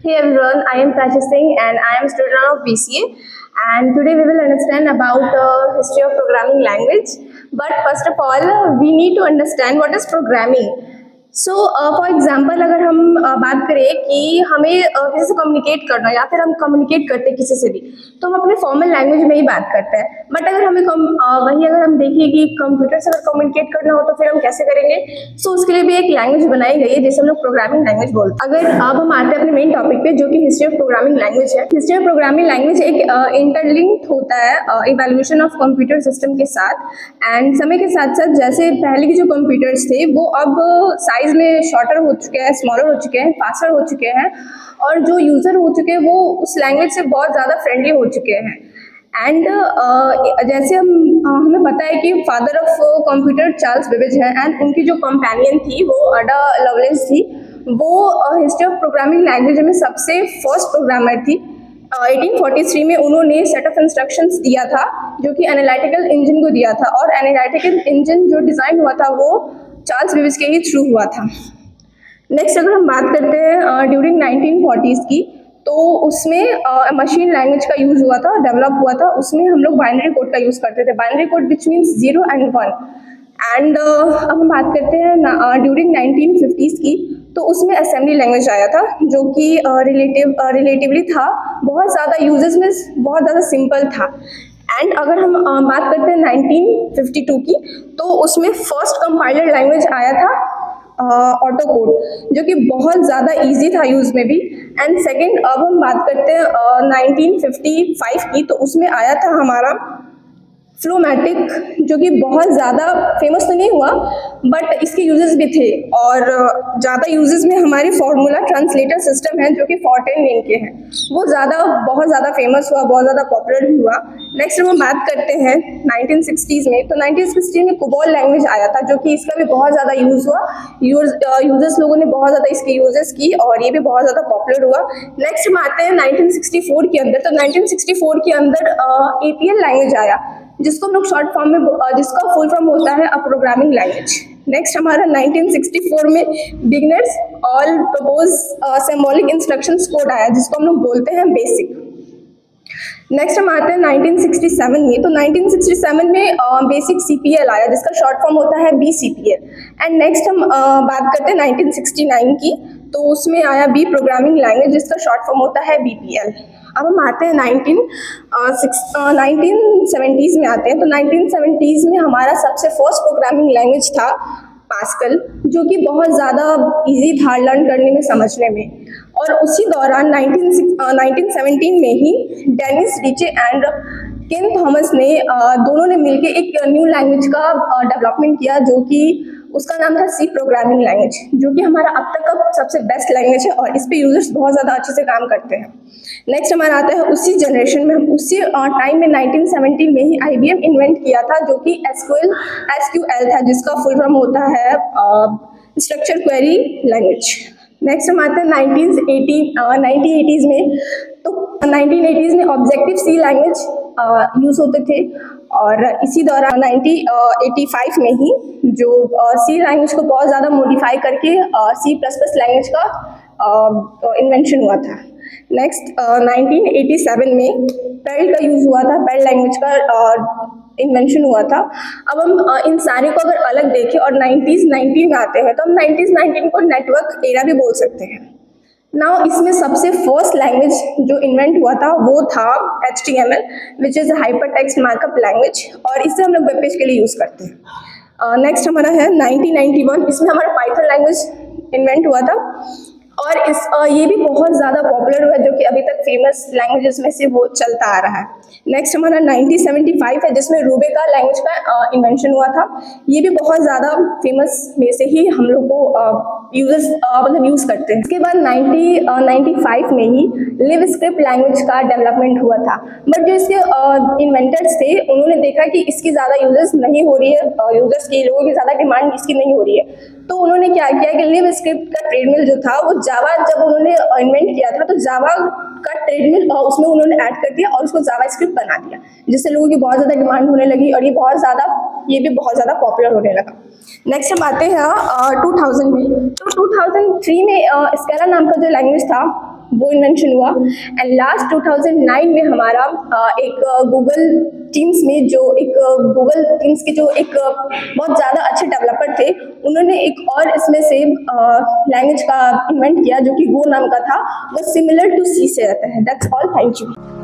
Hey everyone, I am Prachi Singh and I am a student of BCA, and today we will understand about history of programming language. But first of all, we need to understand what is programming. So for example अगर हम बात करें कि हमें किसी से communicate करना है या फिर हम कम्युनिकेट करते हैं किसी से भी, तो हम अपने फॉर्मल लैंग्वेज में ही बात करते हैं. बट अगर हमें वही अगर हम देखें कि कंप्यूटर से अगर कम्युनिकेट करना हो तो फिर हम कैसे करेंगे. सो उसके लिए भी एक लैंग्वेज बनाई गई है जिसे हम लोग प्रोग्रामिंग लैंग्वेज बोलते हैं. अगर अब हम आते हैं अपने मेन टॉपिक पे जो कि हिस्ट्री ऑफ प्रोग्रामिंग लैंग्वेज है. हिस्ट्री ऑफ प्रोग्रामिंग लैंग्वेज एक इंटरलिंक्ड होता है इवैल्यूएशन ऑफ कंप्यूटर सिस्टम के साथ. एंड समय के साथ साथ जैसे पहले के जो कंप्यूटर्स थे वो अब साइज में शॉर्टर हो चुके हैं, स्मॉलर हो चुके हैं, फास्टर हो चुके हैं, और जो यूजर हो चुके हैं वो उस लैंग्वेज से बहुत ज़्यादा फ्रेंडली हो चुके हैं. एंड जैसे हमें पता है कि father of computer Charles Babbage हैं, एंड उनकी जो कंपेनियन थी वो अडा लवलेस थी. वो हिस्ट्री ऑफ प्रोग्रामिंग लैंग्वेज में सबसे फर्स्ट प्रोग्रामर थी. 1843 में उन्होंने सेट ऑफ इंस्ट्रक्शंस दिया था जो कि एनालिटिकल इंजन को दिया था, और एनालिटिकल इंजन जो डिज़ाइन हुआ था वो चार्ल्स बेबेज के ही थ्रू हुआ था. नेक्स्ट अगर हम बात करते हैं ड्यूरिंग 1940s की, तो उसमें मशीन लैंग्वेज का यूज़ हुआ था, डेवलप हुआ था. उसमें हम लोग बाइनरी कोड का यूज़ करते थे, binary code which means 0 and 1. And अब हम बात करते हैं ड्यूरिंग 1950s की, तो उसमें असेंबली लैंग्वेज आया था जो कि रिलेटिवली था बहुत ज़्यादा यूजेस में बहुत ज़्यादा सिंपल था. एंड अगर हम बात करते हैं 1952 की, तो उसमें फर्स्ट कंपाइलर लैंग्वेज आया था ऑटो कोड जो कि बहुत ज़्यादा इजी था यूज़ में भी. एंड सेकंड अब हम बात करते हैं 1955 की, तो उसमें आया था हमारा फ्लोमैटिक जो कि बहुत ज़्यादा फेमस तो नहीं हुआ बट इसके यूजेस भी थे, और ज़्यादा यूजेस में हमारी फार्मूला ट्रांसलेटर सिस्टम है जो कि फॉर्टेन नेम के हैं, वो बहुत ज़्यादा फेमस हुआ, बहुत ज़्यादा पॉपुलर हुआ. नेक्स्ट हम बात करते हैं 1960s में, तो 1960 में कोबॉल लैंग्वेज आया था जो कि इसका भी बहुत ज़्यादा यूज़ हुआ. यूजर्स लोगों ने बहुत ज़्यादा इसके यूजेस की और ये भी बहुत ज़्यादा पॉपुलर हुआ. नेक्स्ट हम आते हैं 1964 के अंदर, तो 1964 के अंदर APL लैंग्वेज आया जिसको हम लोग शॉर्ट फॉर्म में जिसका फुल फॉर्म होता है अ प्रोग्रामिंग लैंग्वेज. नेक्स्ट हमारा 1964 में beginners all propose symbolic instructions code आया जिसको हम लोग बोलते हैं बेसिक. नेक्स्ट हम आते हैं 1967 में, तो 1967 में बेसिक CPL आया जिसका शॉर्ट फॉर्म होता है BCPL. एंड नेक्स्ट हम बात करते हैं 1969 की, तो उसमें आया B प्रोग्रामिंग लैंग्वेज जिसका शॉर्ट फॉर्म होता है BPL. अब हम आते हैं 1970s में आते हैं, तो 1970s में हमारा सबसे फर्स्ट प्रोग्रामिंग लैंग्वेज था पास्कल जो कि बहुत ज़्यादा इजी था लर्न करने में, समझने में. और उसी दौरान 1917 में ही Dennis Ritchie and Ken Thompson ने दोनों ने मिलकर एक न्यू लैंग्वेज का डेवलपमेंट किया जो कि उसका नाम था C प्रोग्रामिंग लैंग्वेज, जो कि हमारा अब तक का सबसे बेस्ट लैंग्वेज है और इस पे यूजर्स बहुत ज़्यादा अच्छे से काम करते हैं. नेक्स्ट हमारा आता है उसी जनरेशन में, उसी टाइम में 1917 में ही IBM इन्वेंट किया था जो कि SQL था जिसका फुल फॉर्म होता है स्ट्रक्चर क्वेरी लैंग्वेज. नेक्स्ट हम आते हैं 1980s में, तो 1980s में ऑब्जेक्टिव C लैंग्वेज यूज़ होते थे, और इसी दौरान 1985 में ही जो C लैंग्वेज को बहुत ज़्यादा मॉडिफाई करके C++ लैंग्वेज का इन्वेंशन हुआ था. नेक्स्ट 1987 में पर्ल का यूज़ हुआ था, पर्ल लैंग्वेज का इन्वेंशन हुआ था. अब हम इन सारे को अगर अलग देखें और 1990 में आते हैं, तो हम 1990 को नेटवर्क एरा भी बोल सकते हैं. नाउ इसमें सबसे फर्स्ट लैंग्वेज जो इन्वेंट हुआ था वो था HTML which is hyper text markup language, और इसे हम लोग वेब पेज के लिए यूज़ करते हैं. नेक्स्ट हमारा है 1991, इसमें हमारा पाइथन लैंग्वेज इन्वेंट हुआ था, और ये भी बहुत ज़्यादा पॉपुलर हुआ जो कि अभी तक फेमस लैंग्वेजेस में से वो चलता आ रहा है. नेक्स्ट हमारा 1975 है जिसमें रूबी का लैंग्वेज का इन्वेंशन हुआ था. ये भी बहुत ज़्यादा फेमस में से ही हम लोग को यूजर्स मतलब यूज़ करते हैं. इसके बाद 1995 में ही लिव स्क्रिप्ट लैंग्वेज का डेवलपमेंट हुआ था, बट जो इसके इन्वेंटर्स थे उन्होंने देखा कि इसकी ज़्यादा यूजर्स नहीं हो रही है, यूजर्स की लोगों की ज़्यादा डिमांड इसकी नहीं हो रही है, तो उन्होंने क्या किया कि लिब स्क्रिप्ट का ट्रेडमिल जो था वो जावा जब उन्होंने इन्वेंट किया था तो जावा का ट्रेडमिल उसमें उन्होंने ऐड कर दिया और उसको जावा स्क्रिप्ट बना दिया, जिससे लोगों की बहुत ज़्यादा डिमांड होने लगी और ये भी बहुत ज़्यादा पॉपुलर होने लगा। नेक्स्ट हम आते हैं 2000 में। तो 2003 में स्केला नाम का जो लैंग्वेज था वो इन्वेंशन हुआ एंड लास्ट 2009 में हमारा एक गूगल टीम्स में जो एक गूगल टीम्स के जो एक बहुत ज़्यादा अच्छे डेवलपर थे, उन्होंने एक और इसमें से लैंग्वेज का इन्वेंट किया जो कि गो नाम का था, वो सिमिलर टू सी से रहता है। That's all, thank you.